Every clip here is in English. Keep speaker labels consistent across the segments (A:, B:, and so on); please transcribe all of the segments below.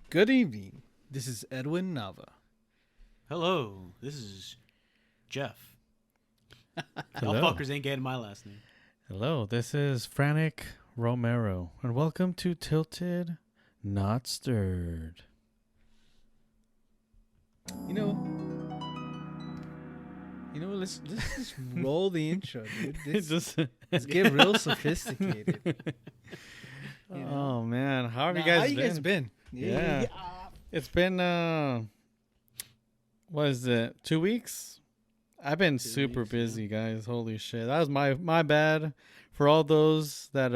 A: Good evening. This is Edwin Nava.
B: Hello, this is Jeff. Y'all
C: Hello.
B: fuckers ain't getting my last name.
C: Hello, this is Frantic Romero, and welcome to Tilted Not Stirred.
A: You know, let's just roll the intro, dude. Let's get real sophisticated. You know?
C: Oh man, how have
A: Now,
C: you guys
A: how
C: been?
A: you guys been?
C: Yeah. It's been what is it? 2 weeks? I've been
B: 2
C: super
B: weeks,
C: busy, guys. Holy shit. That was my bad for all those that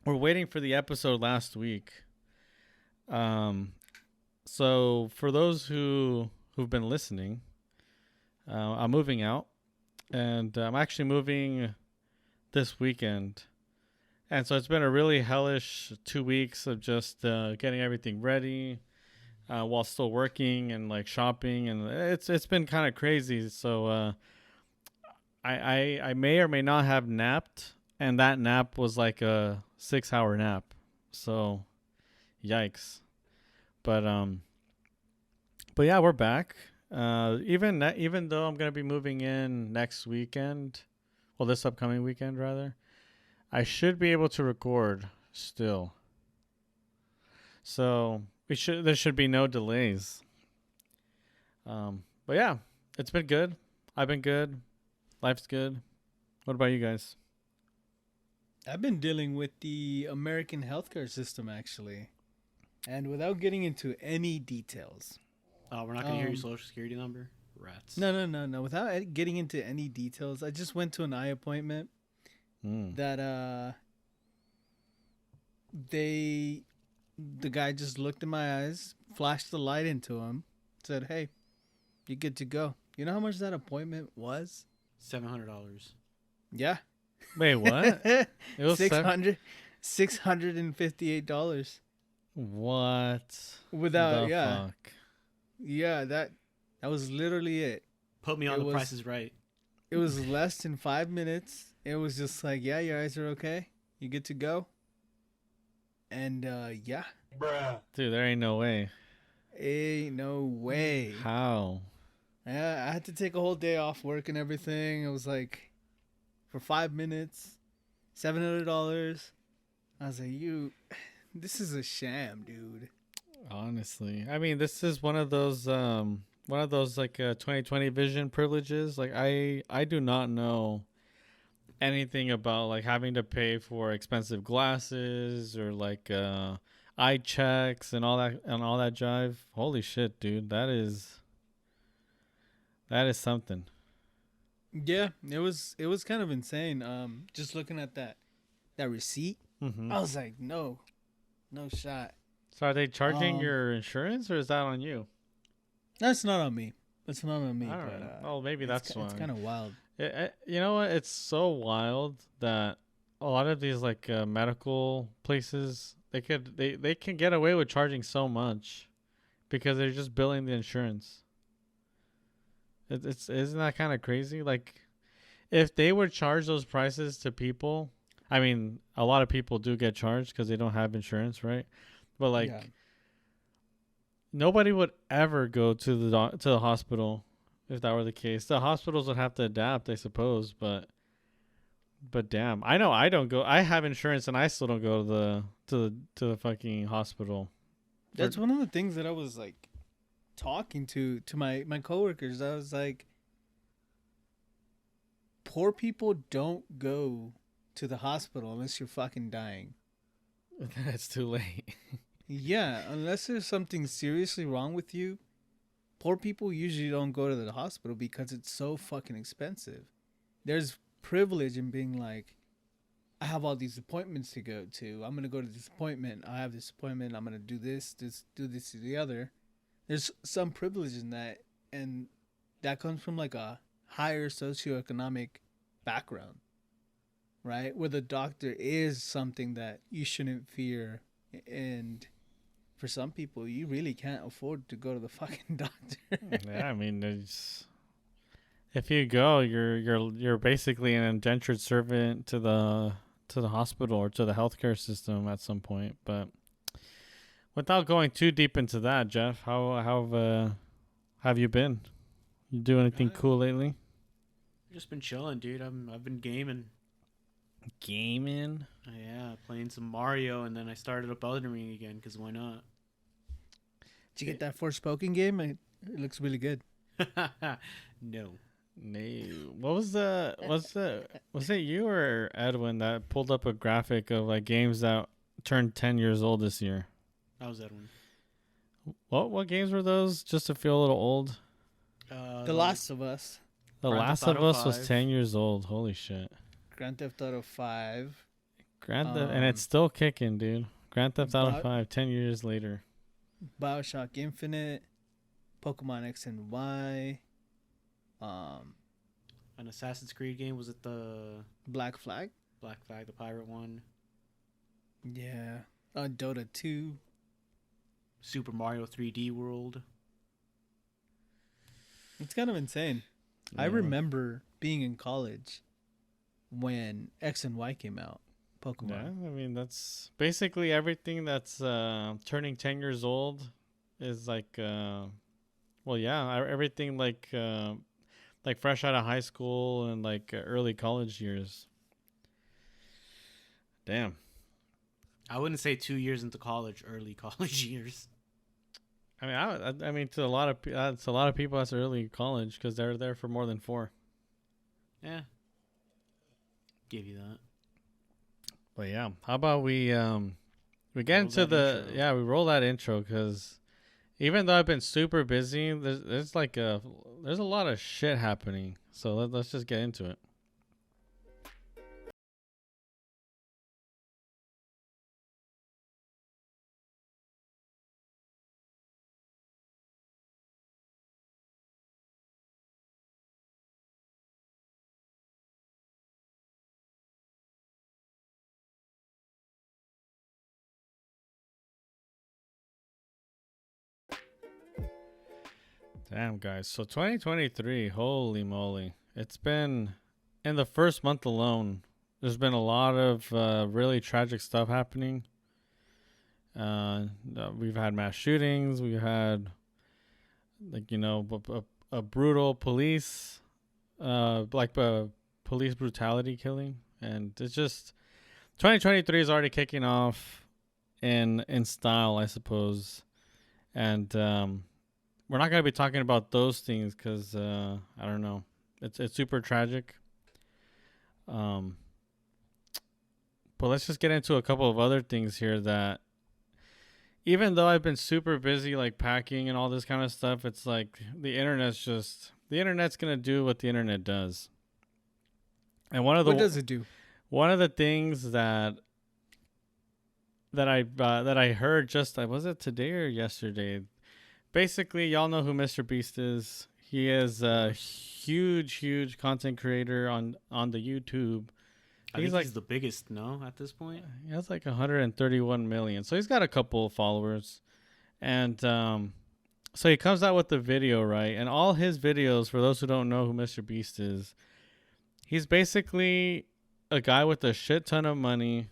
C: were waiting for the episode last week. So for those who've been listening, I'm moving out, and I'm actually moving this weekend. And so it's been a really hellish 2 weeks of just getting everything ready while still working and like shopping, and it's been kind of crazy. So I may or may not have napped, and that nap was like a 6-hour nap. So yikes. But yeah, we're back. Even though I'm gonna be moving in next weekend, well, this upcoming weekend rather, I should be able to record still. So there should be no delays. But yeah, it's been good. I've been good. Life's good. What about you guys?
A: I've been dealing with the American healthcare system actually, and without getting into any details.
B: Oh, we're not gonna hear your social security number? Rats.
A: No. Without getting into any details, I just went to an eye appointment that the guy just looked in my eyes, flashed the light into him, said, "Hey, you're good to go." You know how much that appointment was?
B: $700.
A: Yeah.
C: Wait, what? It was
A: $658
C: What?
A: without.
C: The
A: Yeah,
C: fuck?
A: yeah. That was literally it.
B: Put me on
A: It
B: the
A: was-
B: Price is Right.
A: It was less than 5 minutes. It was just like, yeah, your eyes are okay. You good to go. And yeah,
C: Dude, there ain't no way.
A: ain't no way.
C: How?
A: Yeah, I had to take a whole day off work and everything. It was like for 5 minutes, $700. I was like, this is a sham, dude.
C: Honestly, I mean, this is one of those like 2020 vision privileges. Like I do not know anything about like having to pay for expensive glasses or like eye checks and all that jive. Holy shit, dude, that is something.
A: Yeah, it was kind of insane. Just looking at that receipt,
C: Mm-hmm.
A: I was like, no shot.
C: So are they charging
A: Um,
C: your insurance, or is that on you?
A: That's not on me. That's not on me.
C: I don't
A: But
C: know. Oh, maybe that's why.
A: it's kind of wild.
C: You know what? It's so wild that a lot of these like medical places they can get away with charging so much because they're just billing the insurance. It's isn't that kind of crazy? Like, if they would charge those prices to people, I mean, a lot of people do get charged because they don't have insurance, right? But like,
A: Yeah.
C: nobody would ever go to the hospital if that were the case. The hospitals would have to adapt, I suppose, but damn, I know I don't go. I have insurance and I still don't go to the fucking hospital.
A: That's one of the things that I was like talking to my coworkers. I was like, poor people don't go to the hospital unless you're fucking dying.
C: It's too late.
A: Yeah, unless there's something seriously wrong with you, poor people usually don't go to the hospital because it's so fucking expensive. There's privilege in being like, I have all these appointments to go to. I'm going to go to this appointment. I have this appointment. I'm going to do this, do this, the other. There's some privilege in that. And that comes from like a higher socioeconomic background, right? Where the doctor is something that you shouldn't fear. And for some people, you really can't afford to go to the fucking doctor.
C: Yeah, I mean, if you go, you're basically an indentured servant to the hospital or to the healthcare system at some point. But Without going too deep into that, Jeff, how have you been? You do anything cool lately?
B: I've just been chilling, dude. I've been gaming.
C: Gaming?
B: Yeah, playing some Mario, and then I started up Elden Ring again, because why not?
A: Did you get that Forspoken game? It looks really good.
B: No.
C: What was was it you or Edwin that pulled up a graphic of like games that turned 10 years old this year?
B: That was Edwin.
C: What games were those? Just to feel a little old.
A: The Last of Us.
C: The
B: Grand
C: Last
B: Theft
C: of
B: Auto
C: Us was
B: 5.
C: 10 years old. Holy shit.
A: Grand Theft Auto 5.
C: And it's still kicking, dude. Grand Theft Auto
A: Bio-
C: 5, 10 years later.
A: BioShock Infinite. Pokemon X and Y.
B: An Assassin's Creed game. Was it the
A: Black Flag.
B: Black Flag, the pirate one?
A: Yeah. Dota 2.
B: Super Mario 3D World.
A: It's kind of insane. I
C: Yeah.
A: remember being in college when X and Y came out.
C: Yeah,
A: Pokemon.
C: I mean, that's basically everything that's turning 10 years old is like, everything like fresh out of high school and like early college years. Damn.
B: I wouldn't say 2 years into college, early college years.
C: I mean, I mean, to a lot of that's a lot of people. That's early college because they're there for more than 4.
B: Yeah. Give you that.
C: But yeah, how about we get
B: Roll
C: into
B: that intro.
C: we roll that intro because even though I've been super busy, there's a lot of shit happening. So let's just get into it. Damn, guys. So 2023, holy moly. It's been, in the first month alone, there's been a lot of really tragic stuff happening. We've had mass shootings. We've had, a brutal police, police brutality killing. And it's just, 2023 is already kicking off in style, I suppose. And, we're not going to be talking about those things because, I don't know. It's super tragic. But let's just get into a couple of other things here that, even though I've been super busy, like packing and all this kind of stuff, it's like the internet's going to do what the internet does. And what
A: does it do?
C: One of the things that I heard was it today or yesterday? Basically, y'all know who Mr. Beast is. He is a huge content creator on the YouTube.
B: He's the biggest, at this point.
C: He has like 131 million. So he's got a couple of followers. And so he comes out with the video, right? And all his videos, for those who don't know who Mr. Beast is, he's basically a guy with a shit ton of money.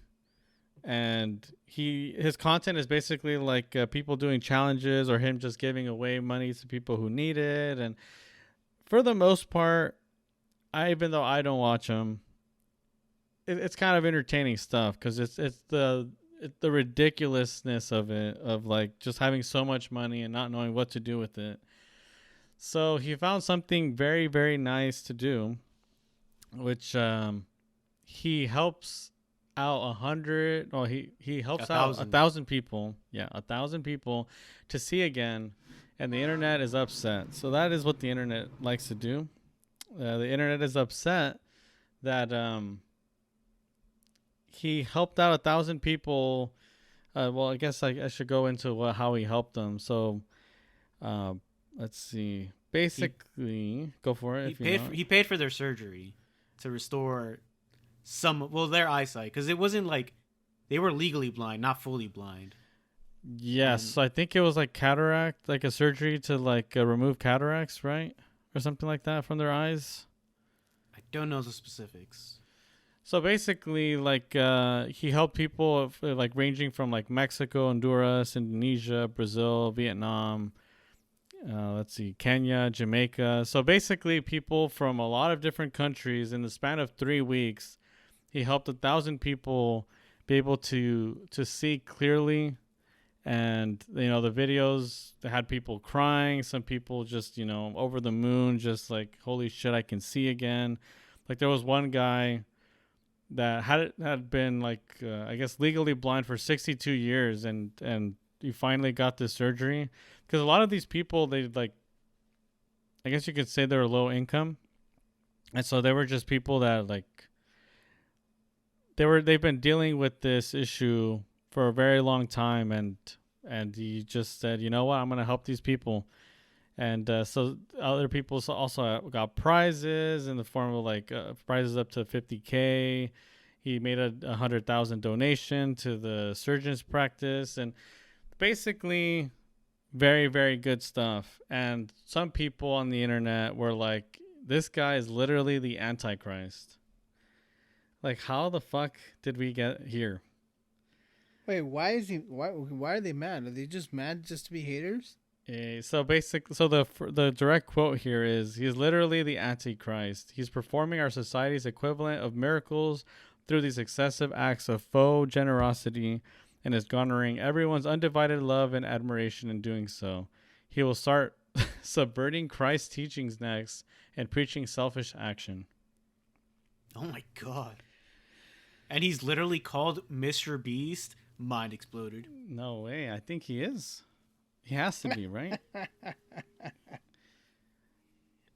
C: And his content is basically like people doing challenges or him just giving away money to people who need it. And for the most part, even though I don't watch him, it's kind of entertaining stuff because it's the ridiculousness of it, of like just having so much money and not knowing what to do with it. So he found something very, very nice to do, which he helps out he helps out 1,000 people. Yeah, 1,000 people to see again, and the internet is upset. So that is what the internet likes to do. The internet is upset that he helped out 1,000 people. Well, I guess I should go into how he helped them. So let's see. Basically, go for it.
B: He paid for their surgery to restore their eyesight, because it wasn't like they were legally blind, not fully blind.
C: Yes, I think it was like cataract, like a surgery to like remove cataracts, right, or something like that from their eyes.
B: I don't know the specifics.
C: So basically, like he helped people like ranging from like Mexico, Honduras, Indonesia, Brazil, Vietnam. Let's see, Kenya, Jamaica. So basically, people from a lot of different countries in the span of 3 weeks. He helped 1,000 people be able to see clearly, and the videos that had people crying. Some people just over the moon, just like holy shit, I can see again. Like there was one guy that had been like I guess legally blind for 62 years, and he finally got this surgery because a lot of these people, they like, I guess you could say they're low income, and so they were just people that like they've been dealing with this issue for a very long time, and he just said, you know what, I'm gonna help these people. And so other people also got prizes in the form of like prizes up to 50K. He made a 100,000 donation to the surgeon's practice, and basically very, very good stuff. And some people on the internet were like, this guy is literally the antichrist. Like, how the fuck did we get here?
A: Wait, why is he? Why are they mad? Are they just mad just to be haters?
C: So the direct quote here is, he's literally the antichrist. He's performing our society's equivalent of miracles through these excessive acts of faux generosity, and is garnering everyone's undivided love and admiration in doing so. He will start subverting Christ's teachings next and preaching selfish action.
B: Oh my god. And he's literally called Mr. Beast. Mind exploded.
C: No way. I think he is. He has to be, right?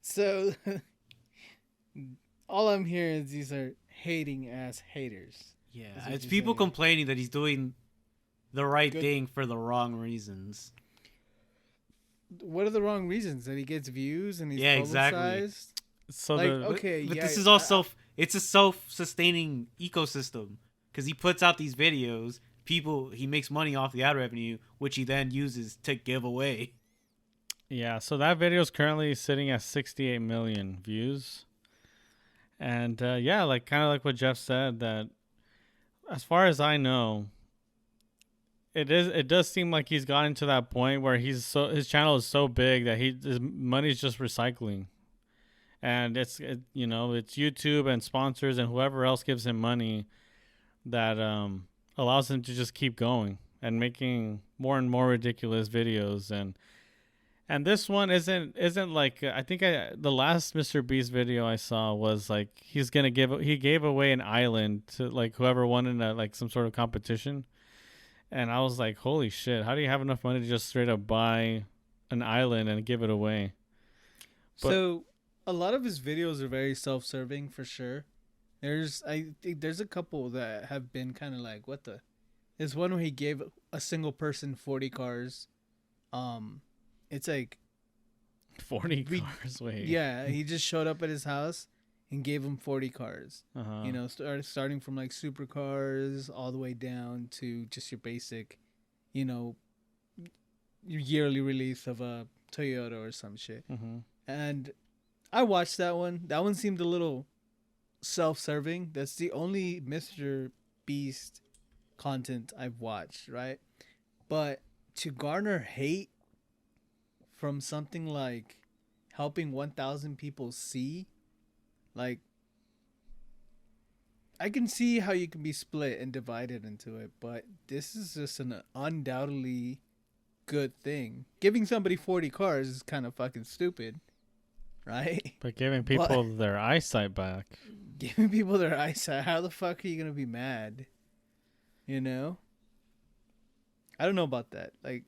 A: So, all I'm hearing is these are hating ass haters.
B: Yeah, it's people complaining that he's doing the right thing for the wrong reasons.
A: What are the wrong reasons? That he gets views and he's publicized?
B: Exactly.
C: So
A: like, okay,
B: but
A: yeah,
B: this is also it's a self-sustaining ecosystem because he puts out these videos. He makes money off the ad revenue, which he then uses to give away.
C: Yeah, so that video is currently sitting at 68 million views. And yeah, like kind of like what Jeff said, that as far as I know, it does seem like he's gotten to that point where his channel is so big that his money's just recycling. And it's YouTube and sponsors and whoever else gives him money that allows him to just keep going and making more and more ridiculous videos. And this one isn't like, I think the last Mr. Beast video I saw was like he gave away an island to like whoever won in like some sort of competition. And I was like, holy shit, how do you have enough money to just straight up buy an island and give it away?
A: So a lot of his videos are very self-serving for sure. I think there's a couple that have been kind of like, what the? There's one where he gave a single person 40 cars. It's like
C: 40 cars. Wait.
A: Yeah, he just showed up at his house and gave him 40 cars.
C: Uh-huh.
A: Starting from like supercars all the way down to just your basic, your yearly release of a Toyota or some shit.
C: Mm-hmm.
A: And I watched that one. That one seemed a little self-serving. That's the only Mr. Beast content I've watched, right? But to garner hate from something like helping 1,000 people see, like, I can see how you can be split and divided into it, but this is just an undoubtedly good thing. Giving somebody 40 cars is kind of fucking stupid, right?
C: But giving people their eyesight back.
A: Giving people their eyesight, how the fuck are you gonna be mad? I don't know about that. Like,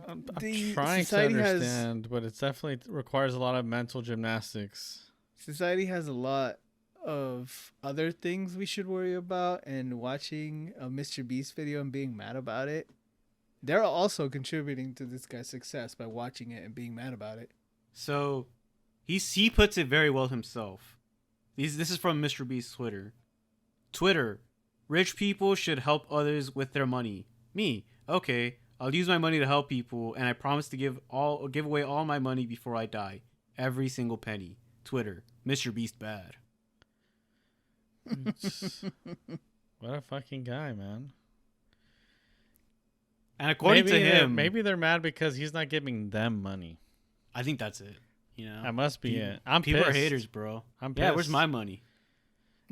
C: I'm trying to understand, but it definitely requires a lot of mental gymnastics.
A: Society has a lot of other things we should worry about, and watching a Mr. Beast video and being mad about it, they're also contributing to this guy's success by watching it and being mad about it.
B: So he puts it very well himself. This is from Mr. Beast's Twitter, rich people should help others with their money. Me, okay, I'll use my money to help people, and I promise to give away all my money before I die. Every single penny. Twitter, Mr. Beast bad.
C: What a fucking guy, man.
B: And according to him,
C: maybe they're mad because he's not giving them money.
B: I think that's it. You know,
C: That must be
B: people,
C: it. I'm
B: people
C: pissed.
B: are haters, bro.
C: I'm
B: Yeah,
C: pissed.
B: where's my money?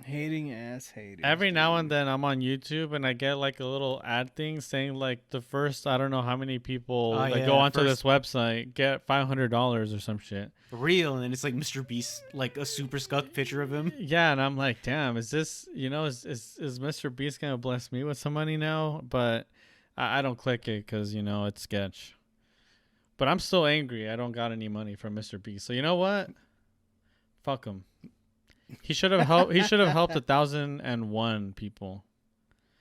A: Hating ass haters.
C: Every now and then I'm on YouTube and I get like a little ad thing saying like the first I don't know how many people that go onto this website get $500 or some shit.
B: Real, and then it's like Mr. Beast, like a super scuffed picture of him.
C: Yeah, and I'm like, damn, is this, you know, is Mr. Beast gonna bless me with some money now? But I don't click it because, you know, it's sketch. But I'm still angry. I don't got any money from Mr. Beast. So you know what? Fuck him. He should have helped. He should have helped 1,001 people.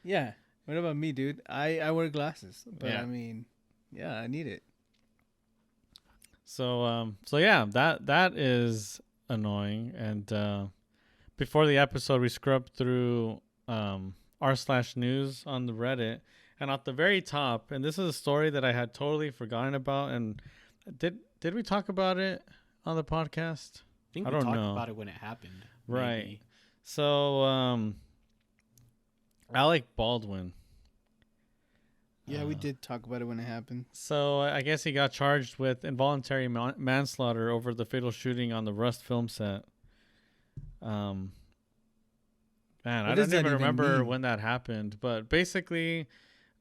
A: Yeah. What about me, dude? I wear glasses, but
C: Yeah.
A: I mean, yeah, I need it.
C: So yeah, that is annoying. And before the episode, we scrubbed through r/news on the Reddit, and at the very top, and this is a story that I had totally forgotten about. And did we talk about it on the podcast?
B: I think
C: I
B: we
C: don't
B: talked
C: know.
B: about it when it happened.
C: Right.
B: Maybe.
C: So Alec Baldwin.
A: Yeah, we did talk about it when it happened.
C: So I guess he got charged with involuntary manslaughter over the fatal shooting on the Rust film set. Man, I don't even remember when that happened, but basically,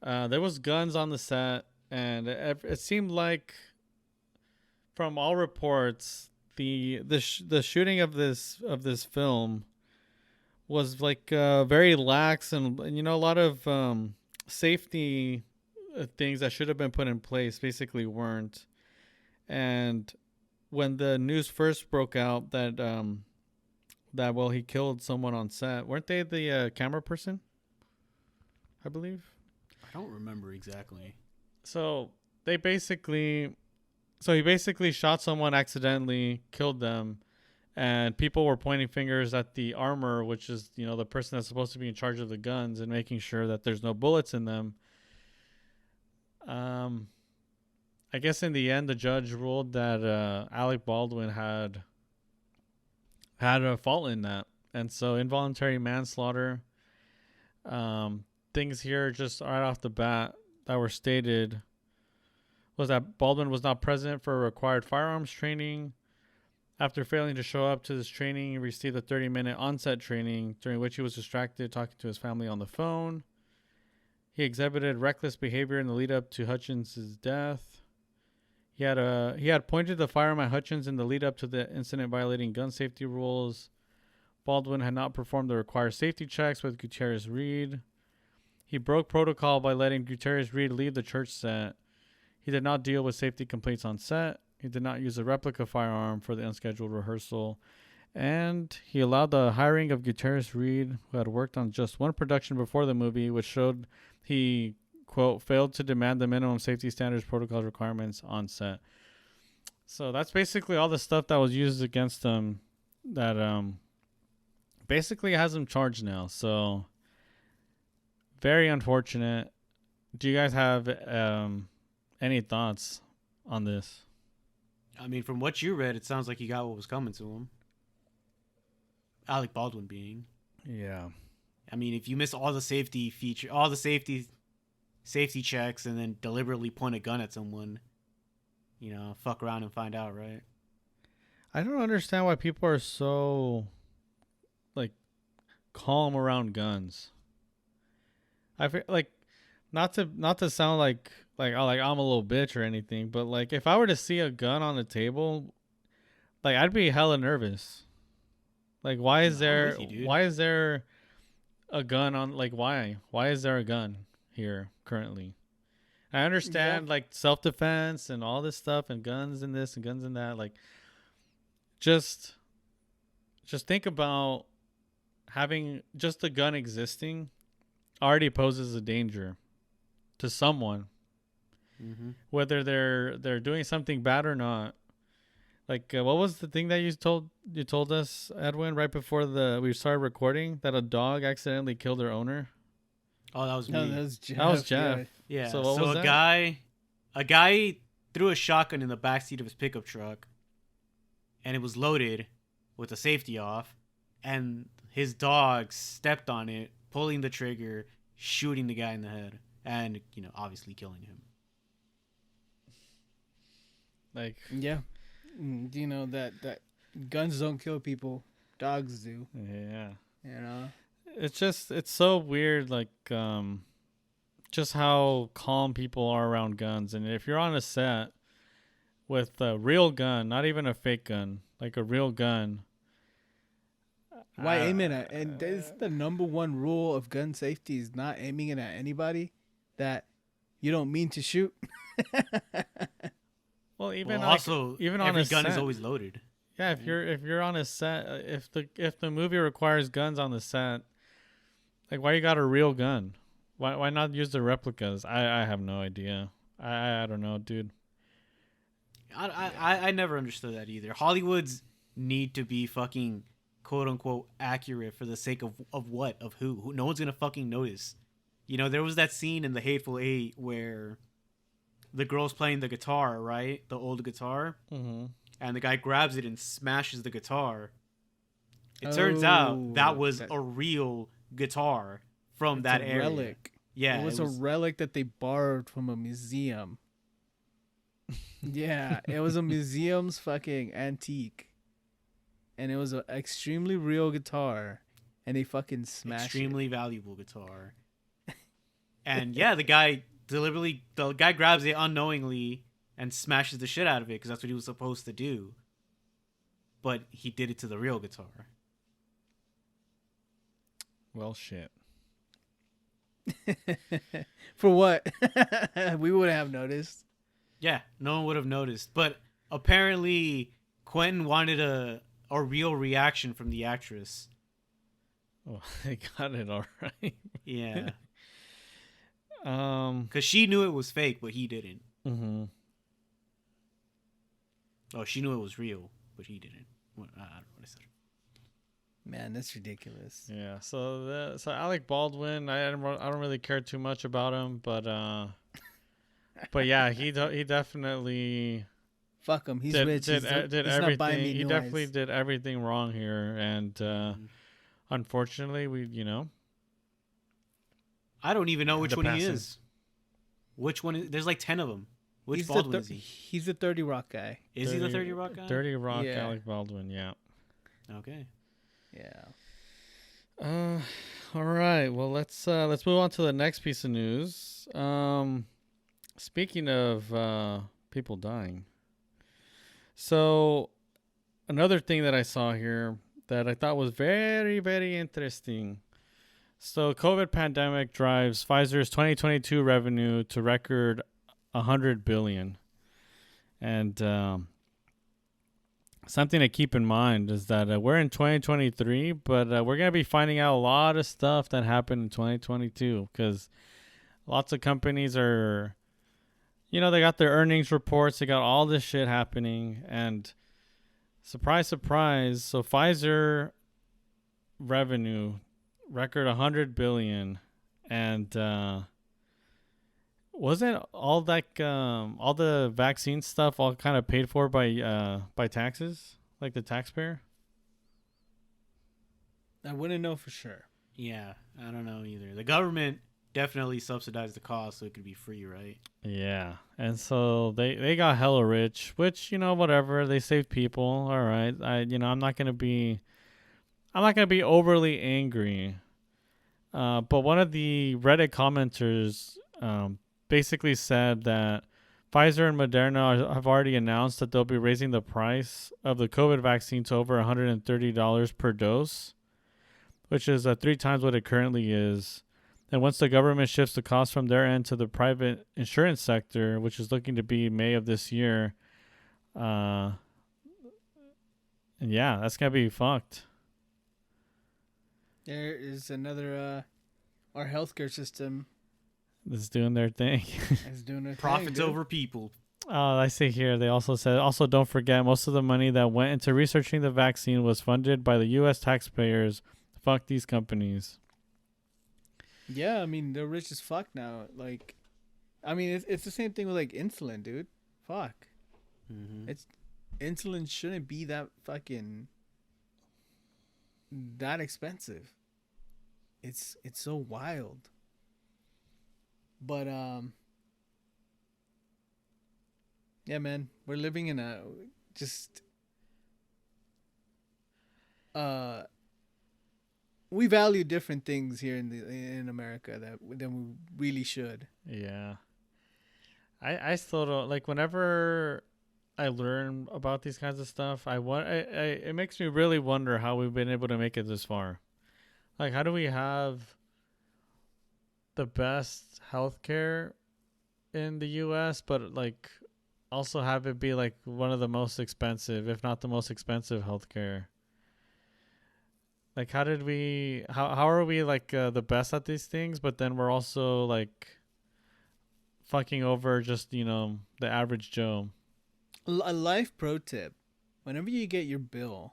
C: there was guns on the set, and it seemed like, from all reports, the shooting of this film was like very lax, and you know, a lot of safety things that should have been put in place basically weren't. And when the news first broke out that well, he killed someone on set, weren't they the camera person, I believe?
B: I don't remember exactly.
C: So he basically shot someone accidentally, killed them, and people were pointing fingers at the armor, which is, you know, the person that's supposed to be in charge of the guns and making sure that there's no bullets in them. I guess in the end, the judge ruled that Alec Baldwin had a fault in that, and so involuntary manslaughter. Things here just right off the bat that were stated was that Baldwin was not present for required firearms training. After failing to show up to this training, he received a 30-minute on-set training during which he was distracted talking to his family on the phone. He exhibited reckless behavior in the lead up to Hutchins' death. He had pointed the firearm at Hutchins in the lead up to the incident, violating gun safety rules. Baldwin had not performed the required safety checks with Gutierrez Reed. He broke protocol by letting Gutierrez Reed leave the church set. He did not deal with safety complaints on set. He did not use a replica firearm for the unscheduled rehearsal. And he allowed the hiring of Gutierrez Reed, who had worked on just one production before the movie, which showed he, quote, failed to demand the minimum safety standards protocol requirements on set. So that's basically all the stuff that was used against him that basically has him charged now. So very unfortunate. Do you guys have any thoughts on this?
B: I mean, from what you read, it sounds like he got what was coming to him. Alec Baldwin being.
C: Yeah.
B: I mean, if you miss all the safety checks and then deliberately point a gun at someone, you know, fuck around and find out, right? I
C: don't understand why people are so like calm around guns. I feel like not to sound like I'm a little bitch or anything, but like if I were to see a gun on the table, like I'd be hella nervous. Like why is there a gun on, like why is there a gun here currently? I understand like self-defense and all this stuff and guns and this and guns and that, like just think about having just a gun existing already poses a danger to someone.
B: Mm-hmm.
C: Whether they're doing something bad or not. Like what was the thing that you told us, Edwin, right before we started recording, that a dog accidentally killed their owner?
B: Oh, that was me.
A: No, that was Jeff.
C: That was Jeff.
B: Yeah.
C: So what was
B: that? A guy threw a shotgun in the backseat of his pickup truck, and it was loaded with the safety off, and his dog stepped on it, pulling the trigger, shooting the guy in the head, and obviously killing him.
C: Like,
A: Yeah. You know that guns don't kill people, dogs do.
C: yeah.
A: You know.
C: It's so weird, like just how calm people are around guns. And if you're on a set with a real gun, not even a fake gun, like a real gun,
A: Why aim it at? And that's the number one rule of gun safety is not aiming it at anybody that you don't mean to shoot.
C: well, even
B: Well,
C: like,
B: also,
C: even on
B: every
C: a
B: gun
C: set,
B: is always loaded.
C: yeah. If you're on a set, if the movie requires guns on the set, like why you got a real gun? Why not use the replicas? I have no idea. I don't know, dude.
B: I never understood that either. Hollywoods need to be fucking quote unquote accurate for the sake of what? Of who? No one's gonna fucking notice. There was that scene in The Hateful Eight where the girl's playing the guitar, right? The old guitar.
C: Mm-hmm.
B: And the guy grabs it and smashes the guitar. It turns out that was a real guitar from that area.
A: Relic.
B: Yeah,
A: it was a relic that they borrowed from a museum. Yeah, it was a museum's fucking antique. And it was an extremely real guitar. And they fucking smashed
B: extremely valuable guitar. And yeah, the guy grabs it unknowingly and smashes the shit out of it because that's what he was supposed to do. But he did it to the real guitar.
C: Well, shit.
A: For what? We wouldn't have noticed.
B: Yeah, no one would have noticed. But apparently, Quentin wanted a real reaction from the actress.
C: Oh, they got it all right.
B: Yeah. Because she knew it was fake, but he didn't.
C: Mm-hmm.
B: Oh, she knew it was real, but he didn't. I don't know what I said.
A: Man, that's ridiculous.
C: Yeah. So Alec Baldwin, I don't really care too much about him, but yeah, he definitely
A: fuck him. He's rich.
C: Did
A: he's
C: everything.
A: not buying me
C: He
A: new
C: definitely
A: eyes.
C: did everything wrong here, and unfortunately,
B: I don't even know which one he
C: passing.
B: is. Which one is? There's like 10 of them. Which
A: He's
B: Baldwin is he?
A: He's the 30 Rock guy.
B: Is he the 30 Rock guy?
C: 30 Rock,
A: Yeah.
C: Alec Baldwin. Yeah.
B: Okay.
A: Yeah.
C: All right. Well, let's move on to the next piece of news. Speaking of people dying, so another thing that I saw here that I thought was very, very interesting. So, COVID pandemic drives Pfizer's 2022 revenue to record $100 billion, and something to keep in mind is that we're in 2023, but we're going to be finding out a lot of stuff that happened in 2022 because lots of companies are, they got their earnings reports. They got all this shit happening. And surprise, surprise. So Pfizer revenue record $100 billion. And wasn't all that all the vaccine stuff all kind of paid for by taxes, like the taxpayer?
A: I wouldn't know for sure.
B: Yeah, I don't know either. The government definitely subsidized the cost so it could be free, right?
C: Yeah. And so they got hella rich, which, whatever, they saved people. All right. I'm not going to be overly angry. But one of the Reddit commenters basically said that Pfizer and Moderna have already announced that they'll be raising the price of the COVID vaccine to over $130 per dose, which is 3 times what it currently is. And once the government shifts the cost from their end to the private insurance sector, which is looking to be May of this year, and yeah, that's going to be fucked.
A: There is another, our healthcare system
C: Is doing their thing.
A: is doing their
B: Profits
A: thing,
B: over people.
C: I see here. They also said, don't forget, most of the money that went into researching the vaccine was funded by the U.S. taxpayers. Fuck these companies.
A: Yeah, I mean, they're rich as fuck now. Like, I mean, it's the same thing with, like, insulin, dude. Fuck.
B: Mm-hmm.
A: Insulin shouldn't be that fucking that expensive. It's so wild. But yeah, man, we're living in a just uh we value different things here in America than we really should.
C: Yeah. I still don't like whenever I learn about these kinds of stuff. It makes me really wonder how we've been able to make it this far. Like, how do we have the best healthcare in the U.S., but like also have it be like one of the most expensive, if not the most expensive healthcare? Like, how are we like the best at these things, but then we're also like fucking over just, the average Joe?
A: A life pro tip: whenever you get your bill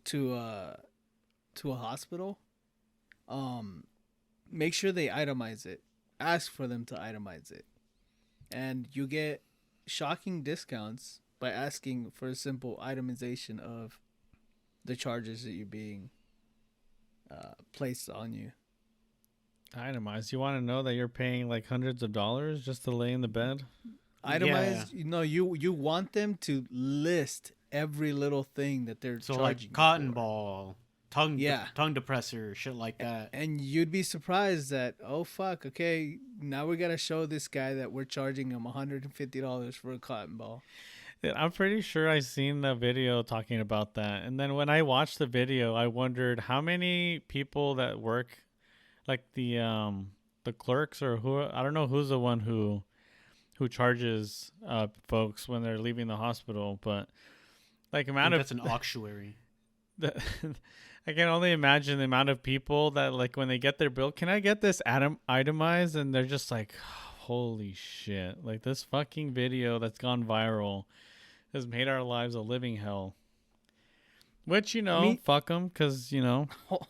A: to a hospital, make sure they itemize it. Ask for them to itemize it, and you get shocking discounts by asking for a simple itemization of the charges that you're being placed on you.
C: Itemized. You want to know that you're paying like hundreds of dollars just to lay in the bed?
A: Itemized. Yeah. You want them to list every little thing that they're
B: So
A: charging.
B: like cotton
A: for.
B: ball, tongue depressor, shit like that.
A: And you'd be surprised that, oh fuck, okay, now we gotta show this guy that we're charging him $150 for a cotton ball.
C: I'm pretty sure I seen the video talking about that. And then when I watched the video, I wondered how many people that work, like the clerks or who, I don't know who's the one who charges folks when they're leaving the hospital, but like
B: that's an auctuary.
C: I can only imagine the amount of people that like when they get their bill, can I get this itemized? And they're just like, holy shit! Like this fucking video that's gone viral has made our lives a living hell. Which fuck them, because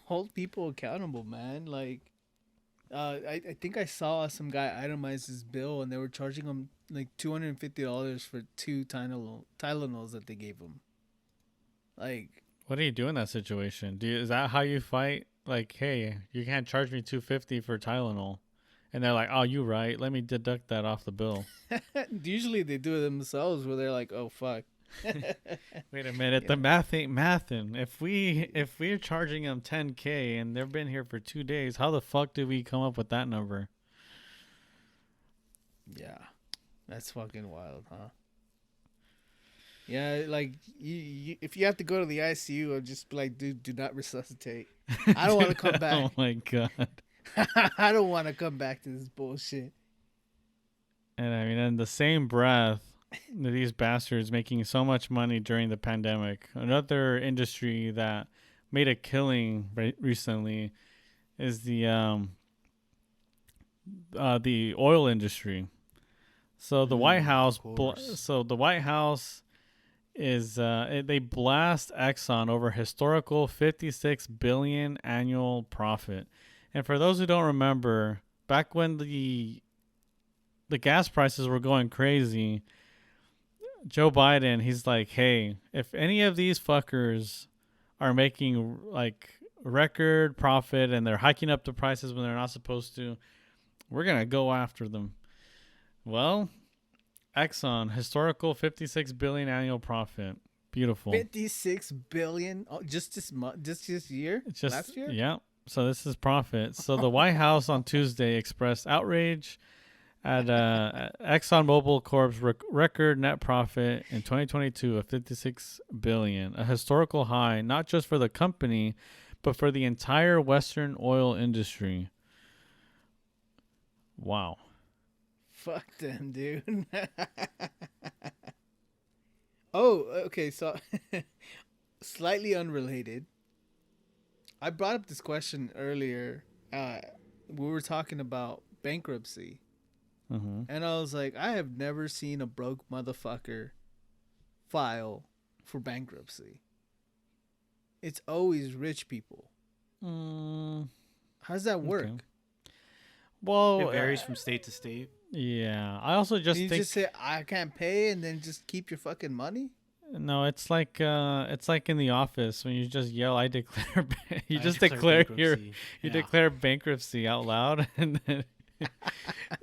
A: hold people accountable, man. Like, I think I saw some guy itemize his bill, and they were charging him like $250 for 2 Tylenols that they gave him. Like,
C: what do you do in that situation? Is that how you fight? Like, hey, you can't charge me $250 for Tylenol, and they're like, oh, you right? Let me deduct that off the bill.
A: Usually they do it themselves, where they're like, oh fuck.
C: Wait a minute, the math ain't mathin'. If we're charging them $10K and they've been here for 2 days, how the fuck did we come up with that number?
A: Yeah, that's fucking wild, huh? Yeah, like you if you have to go to the ICU, I'll just be like, dude, do not resuscitate. I don't want to come back.
C: Oh my god.
A: I don't want to come back to this bullshit.
C: And I mean, in the same breath, these bastards making so much money during the pandemic. Another industry that made a killing recently is the oil industry. So the White House, is they blast Exxon over historical $56 billion annual profit. And for those who don't remember, back when the gas prices were going crazy, Joe Biden, he's like, hey, if any of these fuckers are making like record profit and they're hiking up the prices when they're not supposed to, we're going to go after them. Well, Exxon, historical $56 billion annual profit. Beautiful.
A: 56 billion just this month, just this year? Last year?
C: Yeah. So this is profit. So the White House on Tuesday expressed outrage at ExxonMobil Corp's record net profit in 2022 of $56 billion, a historical high not just for the company, but for the entire Western oil industry. Wow.
A: Fuck them, dude. Oh, okay. So, slightly unrelated. I brought up this question earlier. We were talking about bankruptcy.
C: Mm-hmm.
A: And I was like, I have never seen a broke motherfucker file for bankruptcy. It's always rich people. How does that work?
C: Okay. Well,
B: it varies from state to state.
C: Yeah, I also just think
A: just say I can't pay and then just keep your fucking money.
C: No, it's like in the office when you just yell, "I declare," you
B: I
C: just
B: declare
C: declare your
B: bankruptcy.
C: you
B: Yeah.
C: declare bankruptcy out loud, and then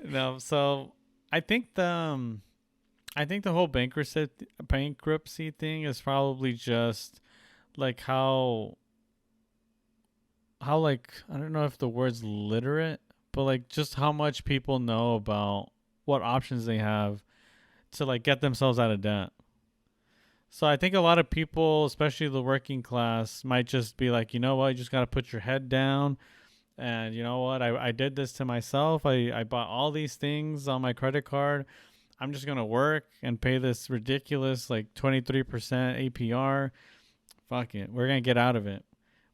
C: no. So I think the whole bankruptcy thing is probably just like how like I don't know if the word's literate, but like just how much people know about what options they have to like get themselves out of debt. So I think a lot of people, especially the working class, might just be like, you know what, you just got to put your head down. And you know what, I did this to myself. I bought all these things on my credit card. I'm just going to work and pay this ridiculous like 23% APR. Fuck it. We're going to get out of it.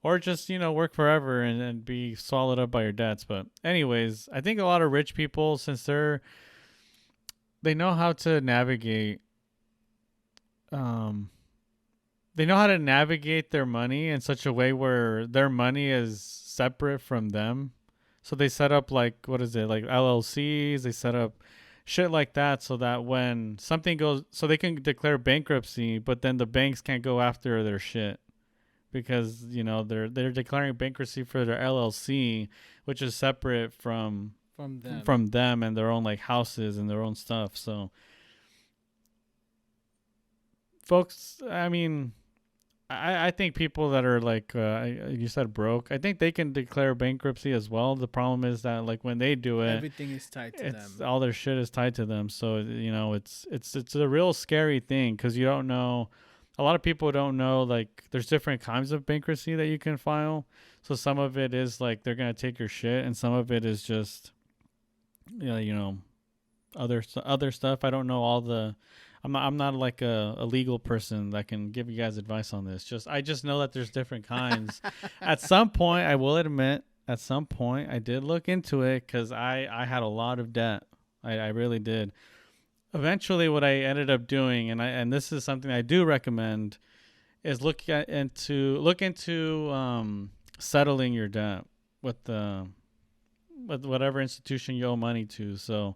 C: Or just, work forever and be swallowed up by your debts. But anyways, I think a lot of rich people, since they know how to navigate um they know how to navigate their money in such a way where their money is separate from them. So they set up like what is it, like LLCs, they set up shit like that so that when something goes so they can declare bankruptcy, but then the banks can't go after their shit because, they're declaring bankruptcy for their LLC, which is separate from them and their own like houses and their own stuff. So folks, I mean, I think people that are like you said broke, I think they can declare bankruptcy as well. The problem is that like when they do it,
A: Everything is tied to them.
C: all their shit is tied to them. So it's a real scary thing because you don't know. A lot of people don't know like there's different kinds of bankruptcy that you can file. So some of it is like they're gonna take your shit, and some of it is just other stuff. I don't know all the. I'm not like a legal person that can give you guys advice on this. I just know that there's different kinds. At some point, I will admit, at some point, I did look into it because I had a lot of debt. I really did. Eventually, what I ended up doing, and this is something I do recommend, is look into settling your debt with whatever institution you owe money to. So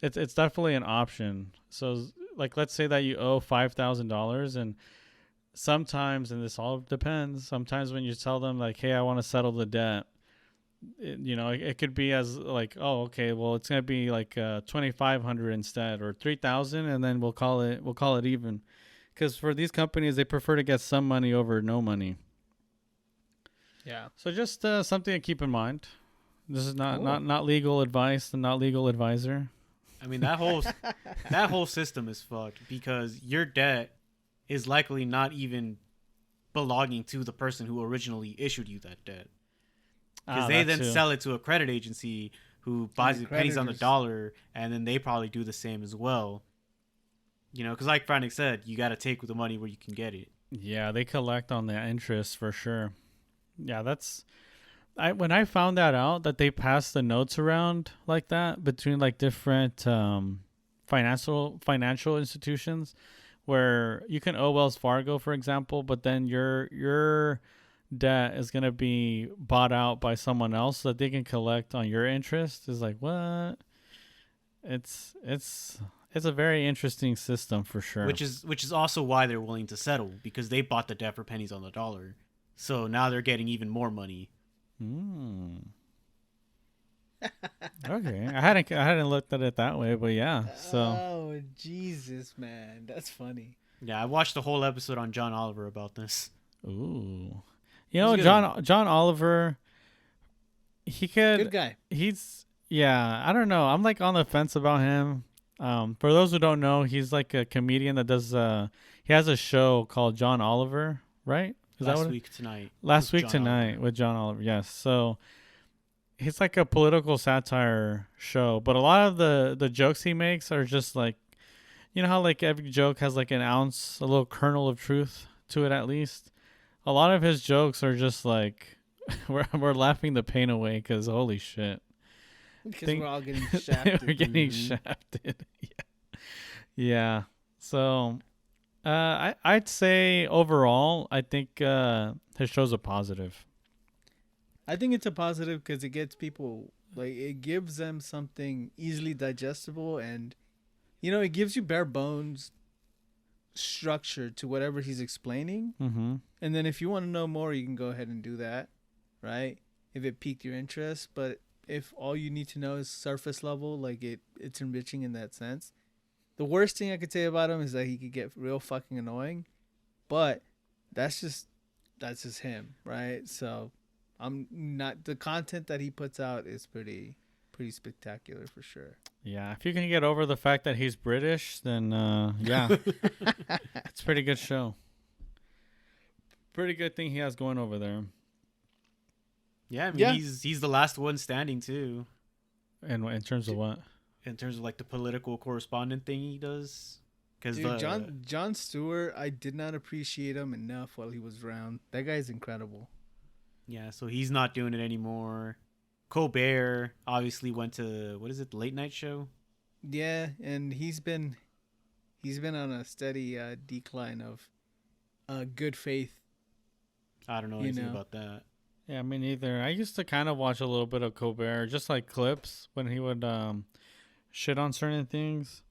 C: it's definitely an option. So like let's say that you owe $5,000, and sometimes, and this all depends, sometimes when you tell them like, hey, I want to settle the debt, it could be as like, oh, okay, well, it's going to be like 2,500 instead, or 3,000, and then we'll call it even, because for these companies they prefer to get some money over no money.
A: Yeah.
C: So just something to keep in mind. This is not
A: Cool.
C: not legal advice and not legal advisor.
B: I mean, that whole system is fucked because your debt is likely not even belonging to the person who originally issued you that debt. Because they then sell it to a credit agency who buys it pennies on the dollar, and then they probably do the same as well. Because like Frantic said, you got to take the money where you can get it.
C: Yeah, they collect on the interest for sure. Yeah, when I found that out, that they passed the notes around like that between like different financial institutions, where you can owe Wells Fargo, for example, but then your debt is gonna be bought out by someone else so that they can collect on your interest. Is like, what? It's a very interesting system for sure.
B: Which is also why they're willing to settle, because they bought the debt for pennies on the dollar. So now they're getting even more money.
C: Okay, I hadn't looked at it that way, but yeah. So.
A: Oh Jesus, man, that's funny.
B: Yeah, I watched the whole episode on John Oliver about this.
C: Ooh, John Oliver.
A: Good guy.
C: I don't know. I'm like on the fence about him. For those who don't know, he's like a comedian that does. He has a show called John Oliver, right?
B: Last week tonight
C: with John Oliver. Yes. So he's like a political satire show, but a lot of the jokes he makes are just like, how like every joke has like a little kernel of truth to it at least. A lot of his jokes are just like we're laughing the pain away because holy shit.
A: Because we're all getting shafted.
C: We're getting shafted. Yeah. So I'd say overall, I think his show's a positive.
A: I think it's a positive because it gets people, like, it gives them something easily digestible, and it gives you bare bones structure to whatever he's explaining.
C: Mm-hmm.
A: And then if you want to know more, you can go ahead and do that, right? If it piqued your interest. But if all you need to know is surface level, like it's enriching in that sense. The worst thing I could say about him is that he could get real fucking annoying. But that's just him, right? So I'm not, the content that he puts out is pretty spectacular for sure.
C: Yeah, if you can get over the fact that he's British, then yeah, it's a pretty good show. Pretty good thing he has going over there.
B: Yeah, I mean,
A: Yeah.
B: he's the last one standing too.
C: And in terms of what?
B: In terms of like the political correspondent thing he does. Because
A: Jon Stewart, I did not appreciate him enough while he was around. That guy's incredible.
B: Yeah, so he's not doing it anymore. Colbert obviously went to, what is it, the late night show?
A: Yeah, and he's been on a steady decline of good faith.
B: I don't know anything about that.
C: Yeah, me neither. I used to kind of watch a little bit of Colbert, just like clips when he would shit on certain things.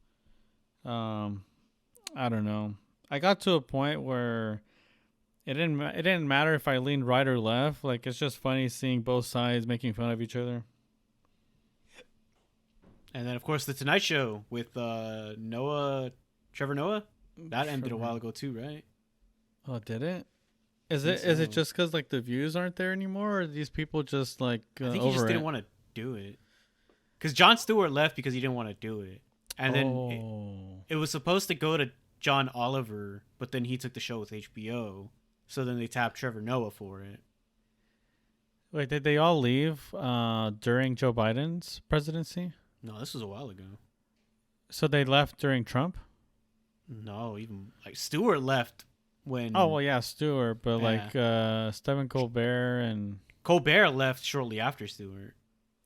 C: I don't know. I got to a point where it didn't matter if I leaned right or left. Like, it's just funny seeing both sides making fun of each other.
B: And then, of course, the Tonight Show with Trevor Noah. That ended a while ago too, right?
C: Oh, did it? Is it just because like the views aren't there anymore, or are these people just like
B: I think he just didn't want to do it. Because Jon Stewart left because he didn't want to do it, and then it was supposed to go to John Oliver, but then he took the show with HBO. So then they tapped Trevor Noah for it.
C: Wait, did they all leave during Joe Biden's presidency?
B: No, this was a while ago.
C: So they left during Trump?
B: No, even like Stewart left when.
C: Oh well, yeah, Stewart, but like Stephen Colbert and
B: Colbert left shortly after Stewart.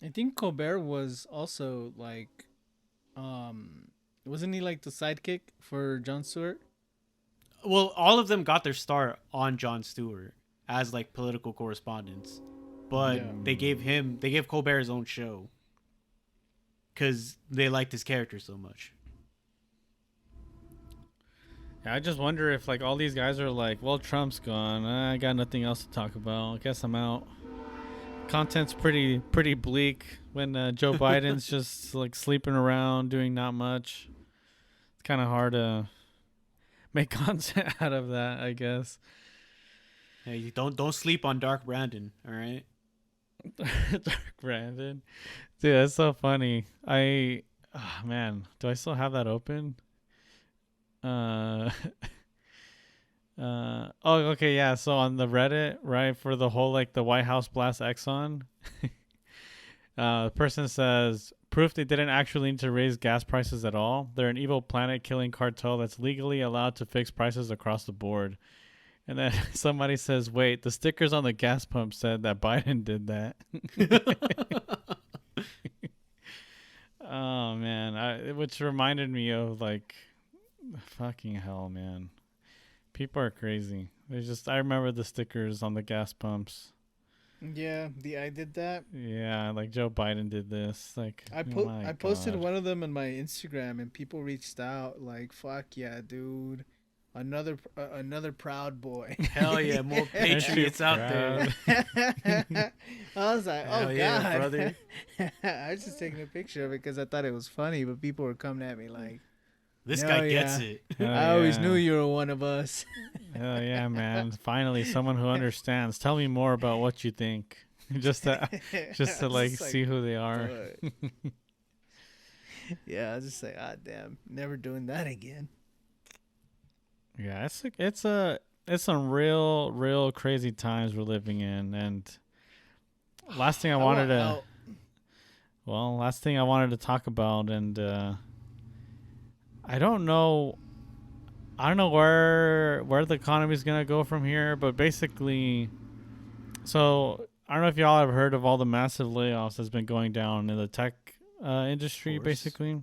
A: I think Colbert was also like, wasn't he like the sidekick for Jon Stewart?
B: Well, all of them got their start on Jon Stewart as like political correspondents, but they gave Colbert his own show because they liked his character so much.
C: Yeah, I just wonder if like all these guys are like, well, Trump's gone. I got nothing else to talk about. I guess I'm out. Content's pretty bleak when Joe Biden's just like sleeping around, doing not much. It's kind of hard to make content out of that, I guess.
B: Hey, you don't sleep on Dark Brandon, all right?
C: Dark Brandon, dude, that's so funny. Man, do I still have that open? Oh, okay, yeah. So on the Reddit, right, for the whole like the White House blast Exxon, the person says proof they didn't actually need to raise gas prices at all. They're an evil planet-killing cartel that's legally allowed to fix prices across the board. And then somebody says, "Wait, the stickers on the gas pump said that Biden did that." Oh man, which reminded me of like, fucking hell, man. People are crazy. I remember the stickers on the gas pumps.
A: Yeah, I did that.
C: Yeah, like Joe Biden did this. Like
A: I posted one of them on my Instagram, and people reached out like, "Fuck yeah, dude, another proud boy."
B: Hell yeah, more patriots out there.
A: I was like,
B: Hell
A: "Oh
B: yeah,
A: god,
B: brother."
A: I was just taking a picture of it because I thought it was funny, but people were coming at me like,
B: This
A: "No,
B: guy
A: yeah.
B: gets it.
A: I always knew you were one of us."
C: Hell yeah, man! Finally, someone who understands. Tell me more about what you think, just to like see who they are.
A: Yeah, I was just like, "Ah, damn, never doing that again."
C: Yeah, it's some real crazy times we're living in, and last thing I wanted to talk about, and I don't know where the economy is gonna go from here, but basically, so I don't know if y'all have heard of all the massive layoffs that's been going down in the tech industry, basically.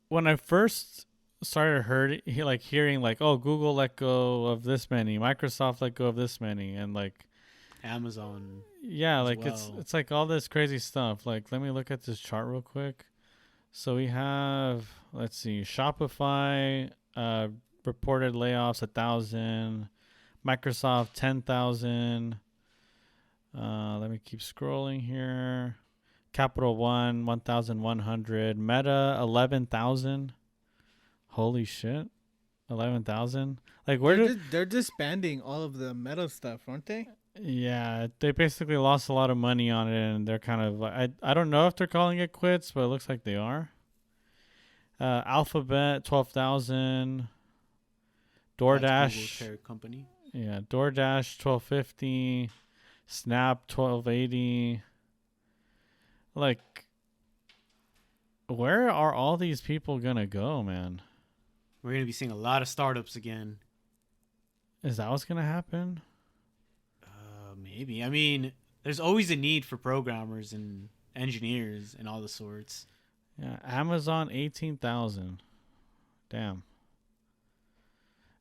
C: When I first started hearing like, oh, Google let go of this many, Microsoft let go of this many, and like
B: Amazon.
C: yeah, like
B: well.
C: it's like all this crazy stuff. Like, let me look at this chart real quick. So we have, let's see, Shopify reported layoffs 1,000, Microsoft 10,000. Let me keep scrolling here. Capital One 1,100. Meta 11,000. Holy shit, 11,000. Like
A: they're disbanding all of the metal stuff, aren't they?
C: Yeah, they basically lost a lot of money on it, and they're kind of like, I don't know if they're calling it quits, but it looks like they are. Alphabet 12,000.
B: That's Google's
C: DoorDash,
B: parent company.
C: yeah, DoorDash 1,250. Snap 1,280. Like, where are all these people gonna go, man?
B: We're gonna be seeing a lot of startups again.
C: Is that what's gonna happen?
B: Maybe. I mean, there's always a need for programmers and engineers and all the sorts.
C: Yeah, Amazon 18,000. Damn.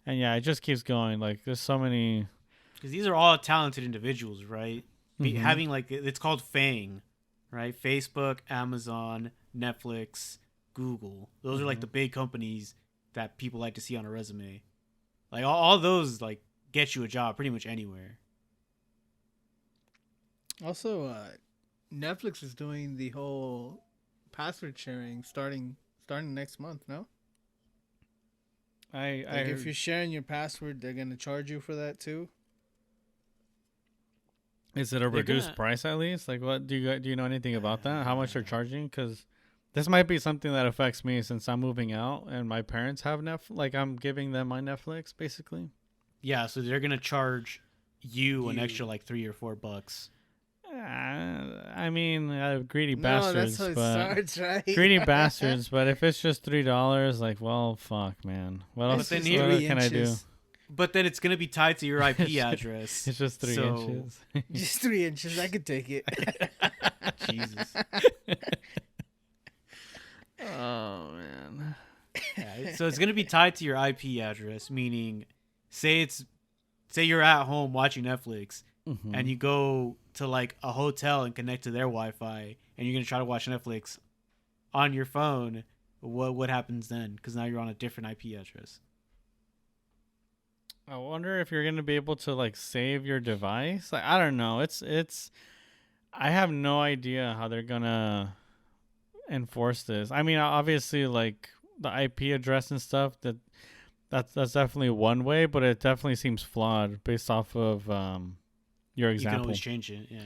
C: And yeah, it just keeps going. Like, there's so many.
B: Because these are all talented individuals, right?
C: Mhm.
B: Having like, it's called FANG, right? Facebook, Amazon, Netflix, Google. Those are like the big companies that people like to see on a resume. Like all those like get you a job pretty much anywhere.
A: Also, Netflix is doing the whole password sharing starting next month. No,
C: I
A: like if you're sharing your password, they're gonna charge you for that too.
C: Is it a reduced price at least? Like, what do you know anything about that? How much they're charging? Because this might be something that affects me since I'm moving out and my parents have Netflix. Like, I'm giving them my Netflix basically.
B: Yeah, so they're gonna charge you an extra like $3 or $4.
C: I mean, greedy
A: No,
C: bastards,
A: that's how it
C: but
A: starts, right?
C: greedy bastards. But if it's just $3, like, well, fuck, man. What else?
B: then
C: What
B: here-
C: else can I do?
B: But then it's gonna be tied to your IP address.
C: It's just 3
B: So-
C: inches.
A: Just 3 inches. I could take it.
B: Jesus.
C: Oh man.
B: Yeah, so it's gonna be tied to your IP address, meaning, say you're at home watching Netflix,
C: Mhm.
B: and you go to like a hotel and connect to their Wi-Fi, and you're gonna try to watch Netflix on your phone. What happens then? Because now you're on a different IP address.
C: I wonder if you're gonna be able to like save your device. Like, I don't know. It's. I have no idea how they're gonna enforce this. I mean, obviously, like the IP address and stuff. That's definitely one way, but it definitely seems flawed based off of your
B: You
C: example.
B: can always change it. Yeah.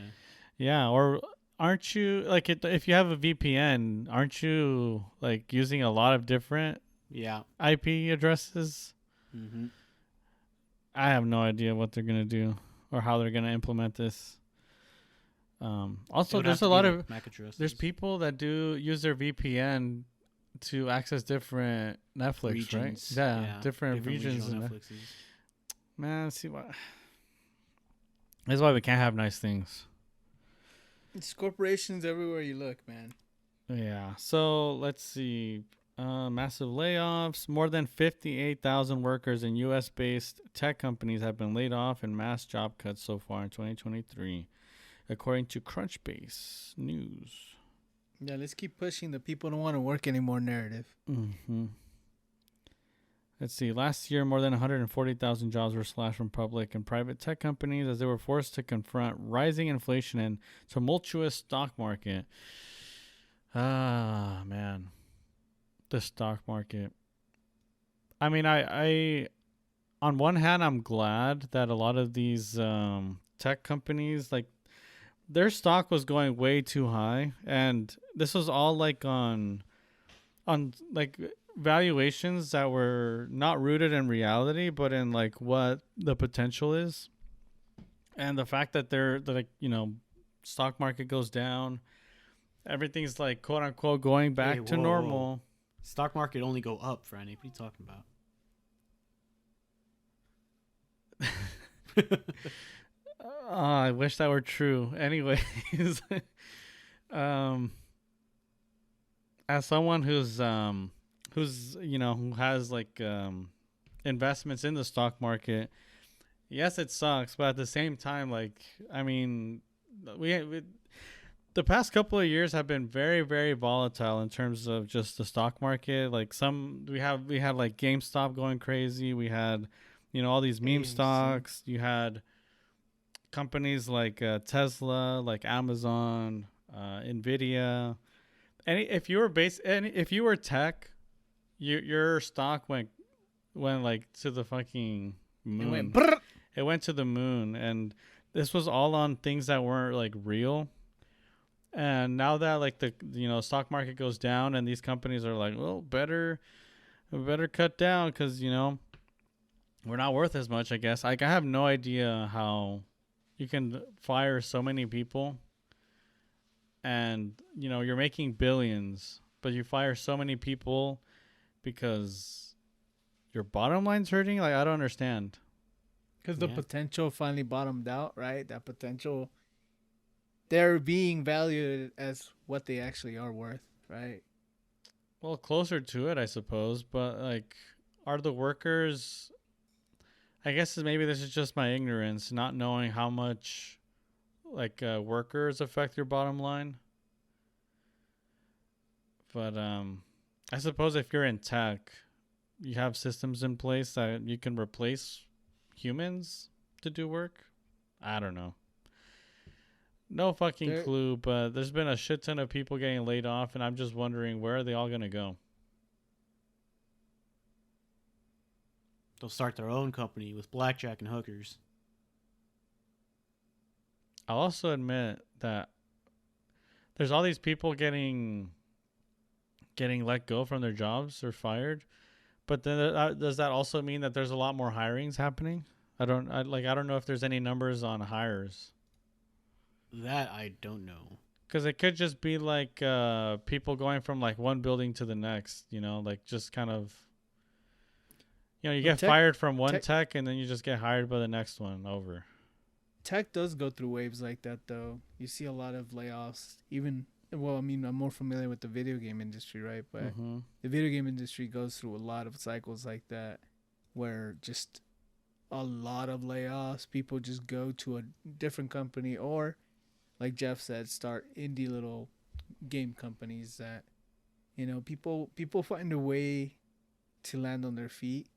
C: Yeah, or aren't you like if you have a VPN, aren't you like using a lot of different
B: Yeah.
C: IP addresses?
B: Mm-hmm.
C: I have no idea what they're gonna do or how they're gonna implement this. Also, there's a lot of
B: MAC addresses.
C: there's people that do use their VPN to access different Netflix,
B: regions.
C: right? Yeah, different regions.
B: regional
C: And
B: Netflixes.
C: man, see what? That's why we can't have nice things.
A: It's corporations everywhere you look, man.
C: Yeah. So let's see. Massive layoffs. More than 58,000 workers in U.S.-based tech companies have been laid off in mass job cuts so far in 2023, according to Crunchbase News.
A: Yeah, let's keep pushing the people don't want to work anymore narrative.
C: Mm-hmm. Let's see. Last year, more than 140,000 jobs were slashed from public and private tech companies as they were forced to confront rising inflation and tumultuous stock market. Ah, man. The stock market. I mean, I on one hand, I'm glad that a lot of these tech companies, like, their stock was going way too high, and this was all like on like valuations that were not rooted in reality, but in like what the potential is, and the fact that they're like, stock market goes down, everything's like quote unquote going back to normal.
B: Stock market only go up, Franny. What are you talking about?
C: I wish that were true. Anyways, as someone who has like investments in the stock market, yes, it sucks, but at the same time, like, I mean, the past couple of years have been very, very volatile in terms of just the stock market. Like we had like GameStop going crazy. We had, all these meme
A: AMC.
C: stocks. You had companies like Tesla, like Amazon, Nvidia. If you were tech, your stock went like to the fucking
A: It went
C: moon.
A: brrr.
C: It went to the moon, and this was all on things that weren't like real. And now that like the stock market goes down, and these companies are like, well, better cut down because we're not worth as much. I guess like I have no idea how you can fire so many people, and you're making billions, but you fire so many people because your bottom line's hurting. Like I don't understand.
A: Because the
B: Yeah.
A: potential finally bottomed out, right? That potential, they're being valued as what they actually are worth, right?
C: Well, closer to it, I suppose. But like, are the workers? I guess maybe this is just my ignorance, not knowing how much like workers affect your bottom line. But I suppose if you're in tech, you have systems in place that you can replace humans to do work. I don't know. No fucking
A: There,
C: clue, but there's been a shit ton of people getting laid off, and I'm just wondering where are they all gonna go?
B: They'll start their own company with blackjack and hookers.
C: I'll also admit that there's all these people getting let go from their jobs or fired, but then does that also mean that there's a lot more hirings happening? I don't know if there's any numbers on hires.
B: That I don't know.
C: Because it could just be like people going from like one building to the next, like just kind of, you get fired from one tech and then you just get hired by the next one over.
A: tech does go through waves like that, though. You see a lot of layoffs. Even, well, I mean, I'm more familiar with the video game industry, right? But the video game industry goes through a lot of cycles like that, where just a lot of layoffs. People just go to a different company, or, like Jeff said, start indie little game companies that, people find a way to land on their feet,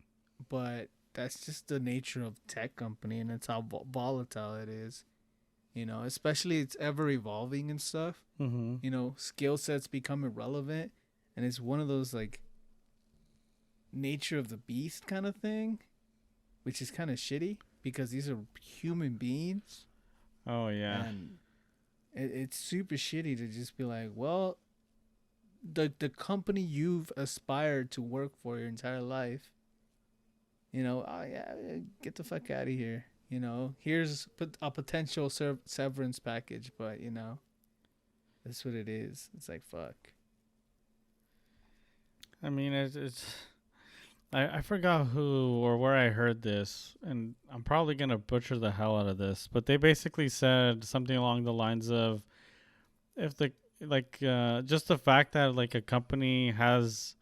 A: but that's just the nature of tech company, and it's how volatile it is. Especially it's ever evolving and stuff. Skill sets become irrelevant, and it's one of those like nature of the beast kind of thing, which is kind of shitty because these are human beings.
C: Oh yeah.
A: And it's super shitty to just be like, well, the company you've aspired to work for your entire life, oh yeah, get the fuck out of here. Here's a potential severance package, but that's what it is. It's like, fuck.
C: I mean, it's I forgot who or where I heard this, and I'm probably gonna butcher the hell out of this, but they basically said something along the lines of, if the just the fact that like a company has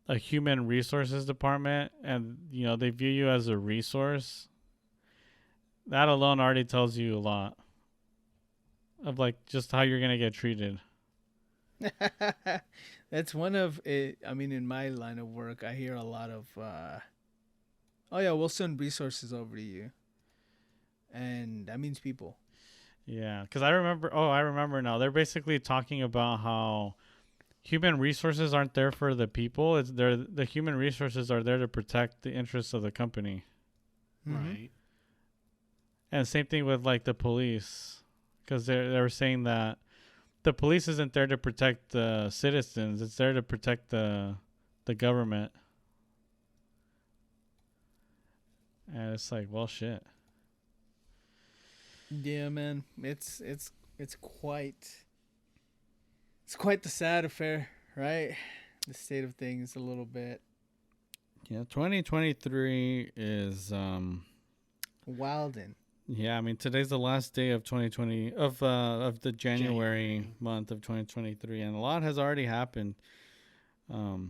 C: a human resources department and they view you as a resource, that alone already tells you a lot of like just how you're gonna get treated.
A: That's one of it. I mean, in my line of work, I hear a lot of, oh yeah, we'll send resources over to you, and that means people.
C: Yeah, because I remember now. They're basically talking about how human resources aren't there for the people. The human resources are there to protect the interests of the company.
B: Right.
C: And same thing with like the police, because they were saying that the police isn't there to protect the citizens; it's there to protect the government. And it's like, well, shit.
A: Yeah, man, it's quite the sad affair, right? The state of things a little bit.
C: Yeah, 2023 is
A: Wildin'.
C: Yeah, I mean today's the last day of 2020 of the January month of 2023, and a lot has already happened.
A: To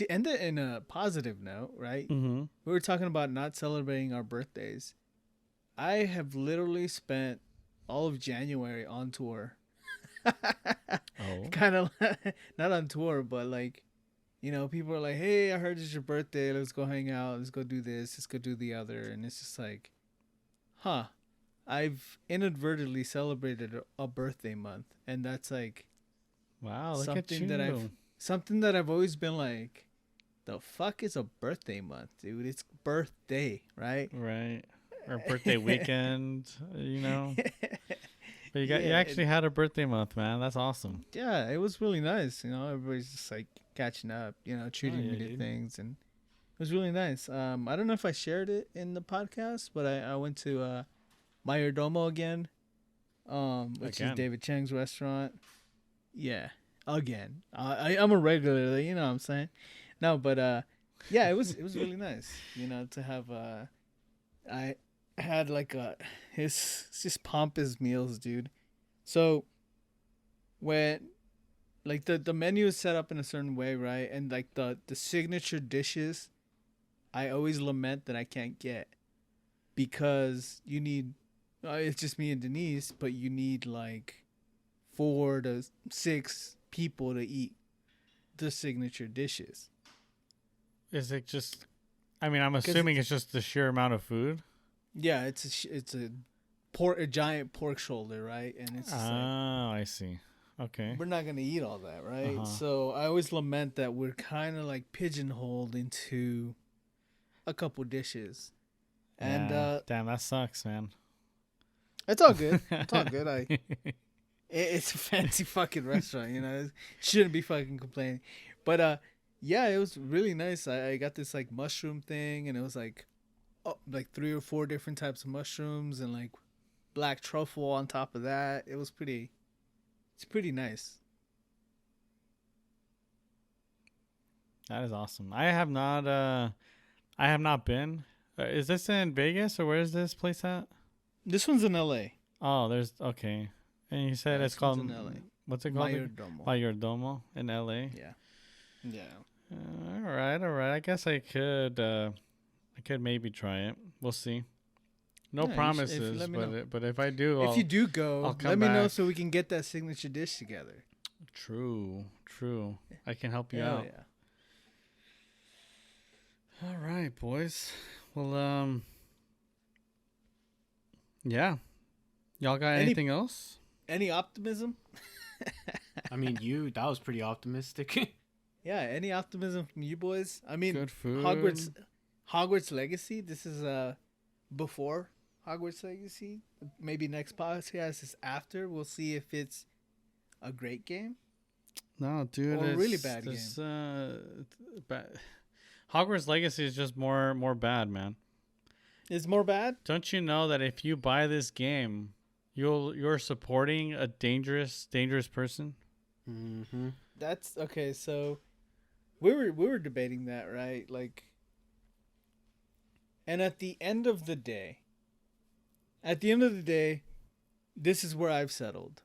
A: end it in a positive note, right? We were talking about not celebrating our birthdays. I have literally spent all of January on tour.
C: Oh.
A: Kind of not on tour, but like, you know, people are like, "Hey, I heard it's your birthday. Let's go hang out. Let's go do this. Let's go do the other." And it's just like, huh. I've inadvertently celebrated a birthday month, and that's like
C: Wow, look at you.
A: something that I've always been like, the fuck is a birthday month, dude? It's birthday, right?
C: Right. Or birthday weekend, you know. But you
A: Yeah,
C: actually had a birthday month, man. That's awesome.
A: Yeah, it was really nice. You know, everybody's just like catching up, you know, treating
C: yeah,
A: me to
C: dude.
A: things, and it was really nice. I don't know if I shared it in the podcast, but I went to Mayordomo again, which is
C: Again.
A: David Chang's restaurant. Yeah, again. I'm a regular, you know what I'm saying? No, but yeah, it was really nice, you know, to have I had like his just pompous meals, dude. So when like the menu is set up in a certain way, right? And like the signature dishes, I always lament that I can't get because you need it's just me and Denise, but you need like 4 to 6 people to eat the signature dishes.
C: Is it just? I mean, I'm assuming it's just the sheer amount of food.
A: Yeah, it's a giant pork shoulder, right? And it's just like,
C: I see. Okay.
A: we're not gonna eat all that, right?
C: Uh-huh.
A: So I always lament that we're kind of like pigeonholed into a couple dishes, and
C: Yeah. Damn, that sucks, man.
A: it's all good. It's all good. It's a fancy fucking restaurant, you know. Shouldn't be fucking complaining, but yeah, it was really nice. I got this like mushroom thing, and it was like like 3 or 4 different types of mushrooms, and like black truffle on top of that. It's pretty nice.
C: That is awesome. I have not been. Is this in Vegas or where is this place at?
A: This one's in LA.
C: Oh, there's okay. And you said
A: Yeah,
C: it's
A: this one's
C: called
A: in LA.
C: what's it called?
A: Mayordomo.
C: Mayordomo in LA.
A: Yeah. Yeah.
C: All right. I guess I could maybe try it. We'll see. No
A: Yeah,
C: promises,
A: let me know.
C: but if I do,
A: If you do go,
C: I'll come
A: let me know
C: back.
A: so we can get that signature dish together.
C: True. I can help you
A: Hell
C: out.
A: yeah.
C: All right, boys. Well, yeah. Y'all got anything else?
A: Any optimism?
B: I mean, that was pretty optimistic.
A: Yeah, any optimism from you boys? I mean,
C: Good food.
A: Hogwarts Legacy. This is before Hogwarts Legacy. Maybe next podcast is after. We'll see if it's a great game.
C: No, dude,
A: Or a
C: it's
A: really bad
C: this, bad. Hogwarts Legacy is just more bad, man.
A: It's more bad.
C: Don't you know that if you buy this game, you're supporting a dangerous person?
B: Mm-hmm.
A: That's okay. So we were debating that, right? Like, and at the end of the day, this is where I've settled.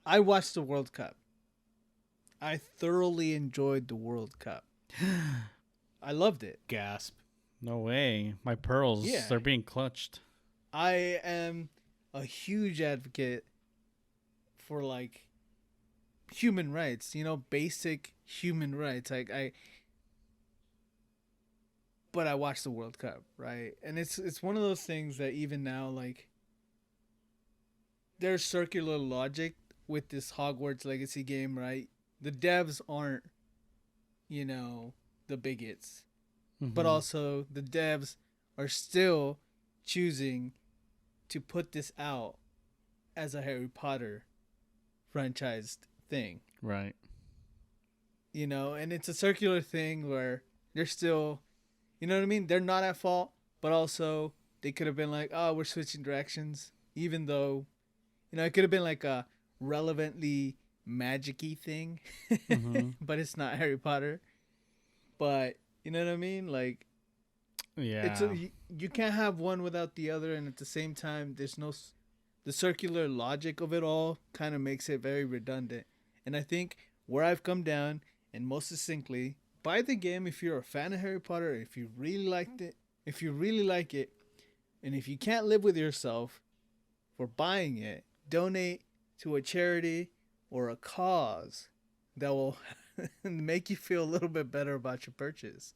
A: I watched the World Cup. I thoroughly enjoyed the World Cup. I loved it.
B: Gasp.
C: No way. My pearls,
A: Yeah.
C: they're being clutched.
A: I am a huge advocate for like human rights, you know, basic human rights. But I watched the World Cup, right? And it's one of those things that even now, like, there's circular logic with this Hogwarts Legacy game, right? The devs aren't, you know, the bigots. But also the devs are still choosing to put this out as a Harry Potter franchised thing.
C: Right.
A: You know, and it's a circular thing where they're still, you know what I mean? They're not at fault, but also they could have been like, oh, we're switching directions. Even though, you know, it could have been like a relevantly magic-y thing, but it's not Harry Potter. But, you know what I mean? Like,
C: Yeah.
A: you can't have one without the other, and at the same time, there's no the circular logic of it all kind of makes it very redundant. And I think where I've come down, and most succinctly, buy the game if you're a fan of Harry Potter, if you really liked it, if you really like it, and if you can't live with yourself for buying it, donate to a charity or a cause that will make you feel a little bit better about your purchase.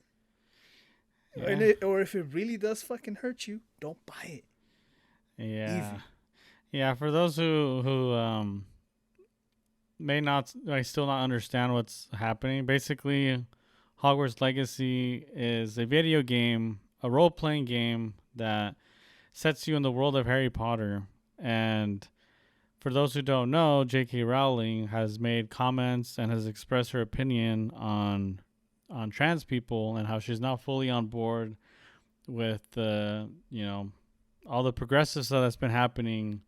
C: Yeah.
A: Or if it really does fucking hurt you, don't buy it.
C: Yeah.
A: Easy.
C: Yeah, for those who may not still not understand what's happening, basically Hogwarts Legacy is a video game, a role-playing game that sets you in the world of Harry Potter. And for those who don't know, J.K. Rowling has made comments and has expressed her opinion on trans people and how she's not fully on board with all the progressive stuff that's been happening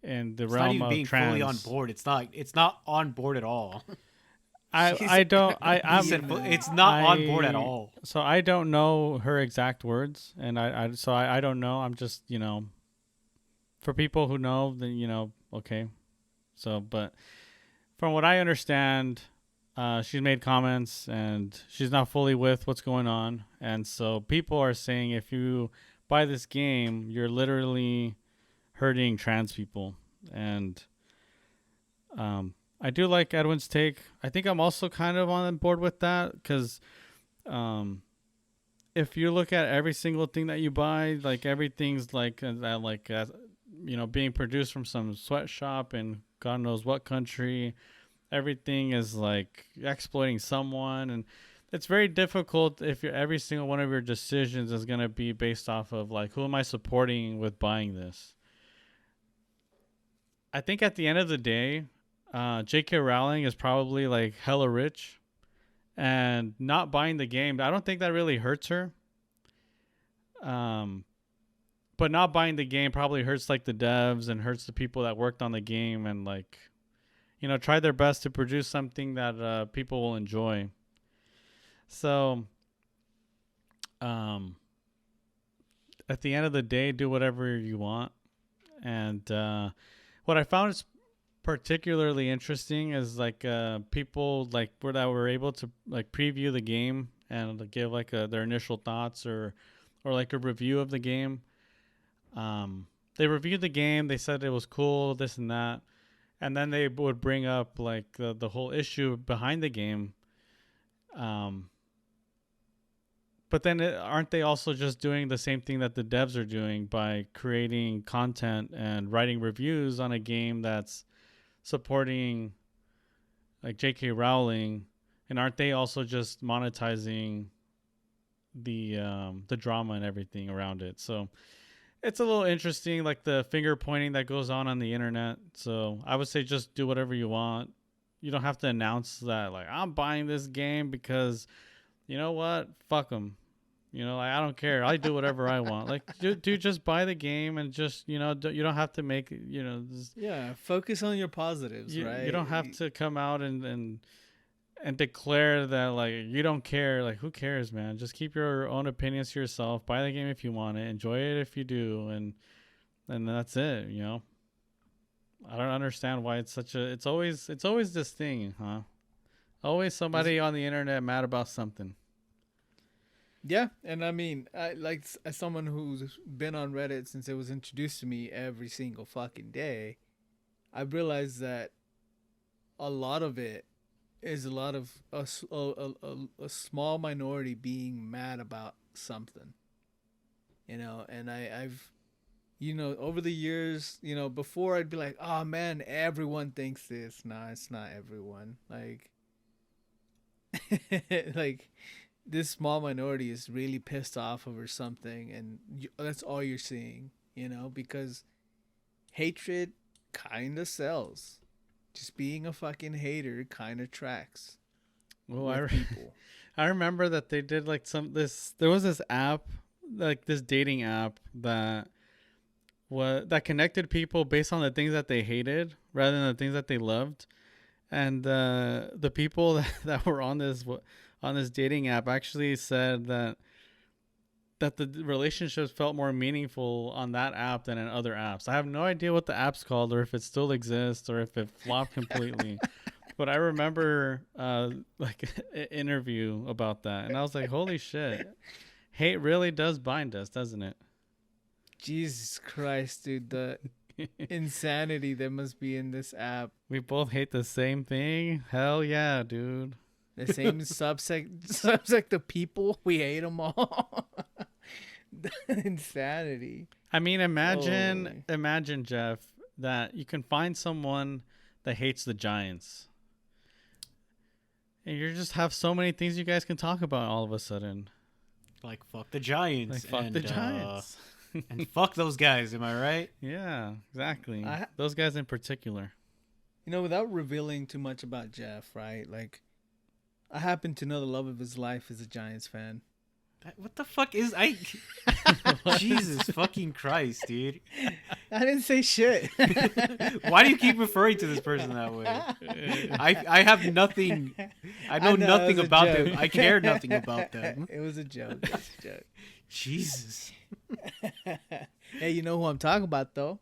C: in the
B: It's not
C: realm
B: even
C: of
B: being
C: trans.
B: fully on board. It's not on board at all.
C: I don't I'm
B: It's not on board at all.
C: So I don't know her exact words, and I don't know. I'm just for people who know, then okay. So, but from what I understand, she's made comments and she's not fully with what's going on, and so people are saying if you buy this game, you're literally hurting trans people. And I do like Edwin's take. I think I'm also kind of on board with that because if you look at every single thing that you buy, like everything's being produced from some sweatshop in God knows what country, everything is like exploiting someone, and it's very difficult if every single one of your decisions is going to be based off of like, who am I supporting with buying this? I think at the end of the day, J.K. Rowling is probably like hella rich, and not buying the game, I don't think that really hurts her. But not buying the game probably hurts like the devs and hurts the people that worked on the game and like, try their best to produce something that people will enjoy. So, at the end of the day, do whatever you want. And what I found is particularly interesting is like people like that were able to like preview the game and give like their initial thoughts or like a review of the game. They reviewed the game. They said it was cool, this and that, and then they would bring up like the whole issue behind the game. But then aren't they also just doing the same thing that the devs are doing by creating content and writing reviews on a game that's supporting like J.K. Rowling? And aren't they also just monetizing the drama and everything around it? So it's a little interesting, like the finger pointing that goes on the internet. So I would say just do whatever you want. You don't have to announce that like, I'm buying this game because you know what? Fuck them. I don't care. I do whatever I want. Like, dude, just buy the game and just, you don't have to make,
A: focus on your positives, right?
C: You don't have to come out and declare that, like, you don't care. Like, who cares, man? Just keep your own opinions to yourself. Buy the game if you want it. Enjoy it if you do. And that's it, I don't understand why it's always this thing, huh? Always somebody on the internet mad about something.
A: Yeah, and I mean, as someone who's been on Reddit since it was introduced to me every single fucking day, I realized that a lot of it is a lot of a small minority being mad about something, and I've over the years, before I'd be like, oh man, everyone thinks this. Nah, it's not everyone. Like, like, this small minority is really pissed off over something, and that's all you're seeing, because hatred kind of sells. Just being a fucking hater kind of tracks.
C: Well,
A: people.
C: I remember that they did like there was this app, like this dating app that connected people based on the things that they hated rather than the things that they loved. And the people that were on this dating app actually said that the relationships felt more meaningful on that app than in other apps. I have no idea what the app's called or if it still exists or if it flopped completely. But I remember like an interview about that, and I was like, holy shit. Hate really does bind us, doesn't it?
A: Jesus Christ, dude. insanity there must be in this app.
C: We both hate the same thing. Hell yeah, dude.
A: The same subsect of people. We hate them all. Insanity.
C: I mean,
A: Holy.
C: imagine, Jeff, that you can find someone that hates the Giants. And you just have so many things you guys can talk about all of a sudden.
B: Like fuck the Giants.
C: Like, fuck the Giants.
B: And fuck those guys. Am I right?
C: Yeah, exactly. Those guys in particular.
A: You know, without revealing too much about Jeff, right? Like, I happen to know the love of his life is a Giants fan.
B: What the fuck is I? Jesus fucking Christ, dude!
A: I didn't say shit.
B: Why do you keep referring to this person that way? I have nothing. I know
A: it
B: nothing
A: was a
B: about
A: joke.
B: them. I care nothing about them.
A: It was a joke. It was a joke.
B: Jesus.
A: Hey, you know who I'm talking about, though.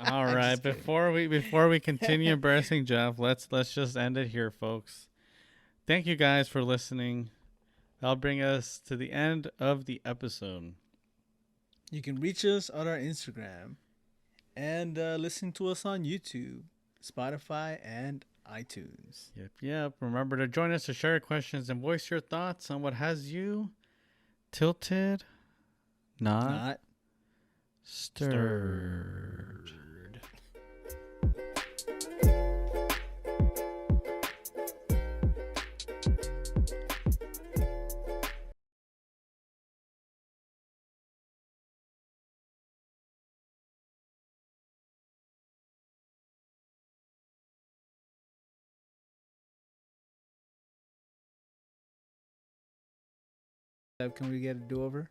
C: All right,
A: just kidding.
C: before we continue embarrassing Jeff, let's just end it here, folks. Thank you guys for listening. That'll bring us to the end of the episode.
A: You can reach us on our Instagram and listen to us on YouTube, Spotify, and iTunes.
C: Yep. Remember to join us to share your questions and voice your thoughts on what has you tilted, not stirred.
A: Can we get a do-over?